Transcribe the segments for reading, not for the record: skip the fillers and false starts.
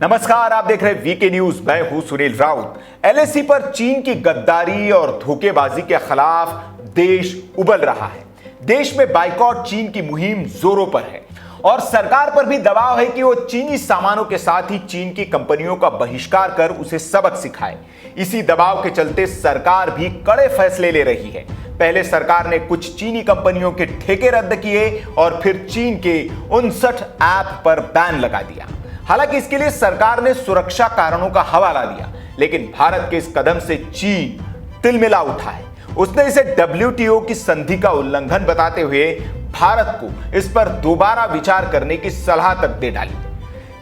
नमस्कार, आप देख रहे हैं वीके न्यूज। मैं हूं सुनील राउत। एलएसी पर चीन की गद्दारी और धोखेबाजी के खिलाफ देश उबल रहा है। देश में बाइकॉट चीन की मुहिम जोरों पर है और सरकार पर भी दबाव है कि वो चीनी सामानों के साथ ही चीन की कंपनियों का बहिष्कार कर उसे सबक सिखाए। इसी दबाव के चलते सरकार भी कड़े फैसले ले रही है। पहले सरकार ने कुछ चीनी कंपनियों के ठेके रद्द किए और फिर चीन के 59 ऐप पर बैन लगा दिया। हालांकि इसके लिए सरकार ने सुरक्षा कारणों का हवाला दिया, लेकिन भारत के इस कदम से चीन तिलमिला उठा है। उसने इसे WTO की संधि का उल्लंघन बताते हुए भारत को इस पर दोबारा विचार करने की सलाह तक दे डाली।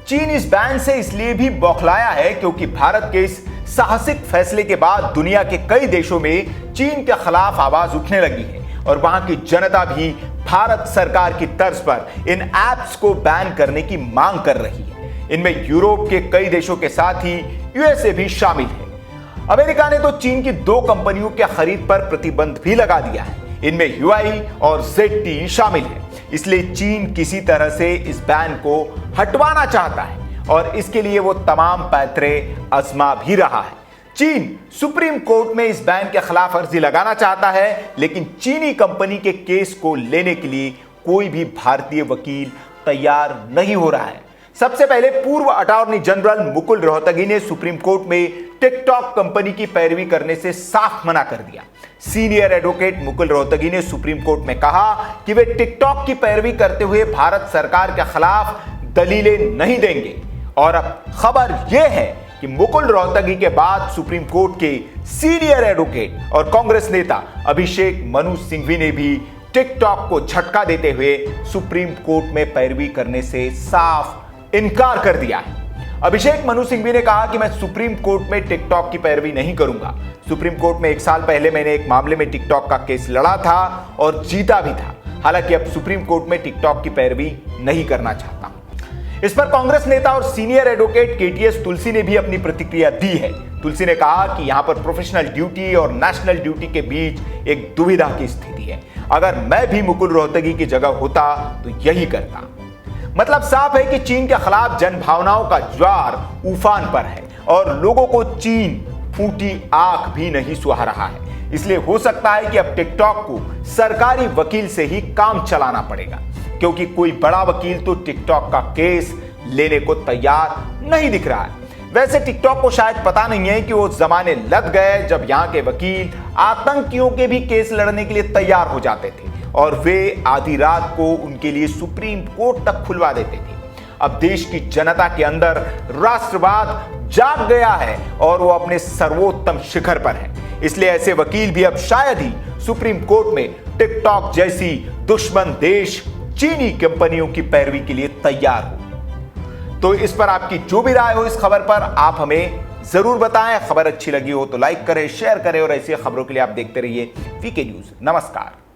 चीन इस बैन से इसलिए भी बौखलाया है क्योंकि भारत के इस साहसिक फैसले के बाद दुनिया के कई देशों में चीन के खिलाफ आवाज उठने लगी है और वहां की जनता भी भारत सरकार की तर्ज पर इन ऐप्स को बैन करने की मांग कर रही है। इनमें यूरोप के कई देशों के साथ ही USA भी शामिल है। अमेरिका ने तो चीन की 2 कंपनियों के खरीद पर प्रतिबंध भी लगा दिया है। इनमें UI और ZTE शामिल है। इसलिए चीन किसी तरह से इस बैन को हटवाना चाहता है और इसके लिए वो तमाम पैतरे आजमा भी रहा है। चीन सुप्रीम कोर्ट में इस बैन के खिलाफ अर्जी लगाना चाहता है, लेकिन चीनी कंपनी के केस को लेने के लिए कोई भी भारतीय वकील तैयार नहीं हो रहा है। सबसे पहले पूर्व अटॉर्नी जनरल मुकुल रोहतगी ने सुप्रीम कोर्ट में टिकटॉक कंपनी की पैरवी करने से साफ मना कर दिया। सीनियर एडवोकेट मुकुल रोहतगी ने सुप्रीम कोर्ट में कहा कि वे टिकटॉक की पैरवी करते हुए भारत सरकार के खिलाफ दलीलें नहीं देंगे। और अब खबर यह है कि मुकुल रोहतगी के बाद सुप्रीम कोर्ट के सीनियर एडवोकेट और कांग्रेस नेता अभिषेक मनु सिंघवी ने भी टिकटॉक को झटका देते हुए सुप्रीम कोर्ट में पैरवी करने से साफ इनकार कर दिया है। अभिषेक मनु सिंघवी ने कहा कि मैं सुप्रीम कोर्ट में टिकटॉक की पैरवी नहीं करूंगा। सुप्रीम कोर्ट में 1 साल पहले मैंने एक मामले में टिकटॉक का केस लड़ा था और जीता भी था। हालांकि अब सुप्रीम कोर्ट में टिकटॉक की पैरवी नहीं करना चाहता। इस पर कांग्रेस नेता और सीनियर एडवोकेट KTS तुलसी ने भी अपनी प्रतिक्रिया दी है। तुलसी ने कहा कि यहां पर प्रोफेशनल ड्यूटी और नेशनल ड्यूटी के बीच एक दुविधा की स्थिति है। अगर मैं भी मुकुल रोहतगी की जगह होता तो यही करता। मतलब साफ है कि चीन के खिलाफ जन भावनाओं का ज्वार उफान पर है और लोगों को चीन फूटी आंख भी नहीं सुहा रहा है। इसलिए हो सकता है कि अब टिकटॉक को सरकारी वकील से ही काम चलाना पड़ेगा, क्योंकि कोई बड़ा वकील तो टिकटॉक का केस लेने को तैयार नहीं दिख रहा है। वैसे टिकटॉक को शायद पता नहीं है कि वो जमाने लग गए जब यहां के वकील आतंकियों के भी केस लड़ने के लिए तैयार हो जाते थे और वे आधी रात को उनके लिए सुप्रीम कोर्ट तक खुलवा देते थे। अब देश की जनता के अंदर राष्ट्रवाद जाग गया है और वो अपने सर्वोत्तम शिखर पर है। इसलिए ऐसे वकील भी अब शायद ही सुप्रीम कोर्ट में टिकटॉक जैसी दुश्मन देश चीनी कंपनियों की पैरवी के लिए तैयार हो। तो इस पर आपकी जो भी राय हो इस खबर पर आप हमें जरूर बताएं। खबर अच्छी लगी हो तो लाइक करें, शेयर करें और ऐसी खबरों के लिए आप देखते रहिए वीके न्यूज। नमस्कार।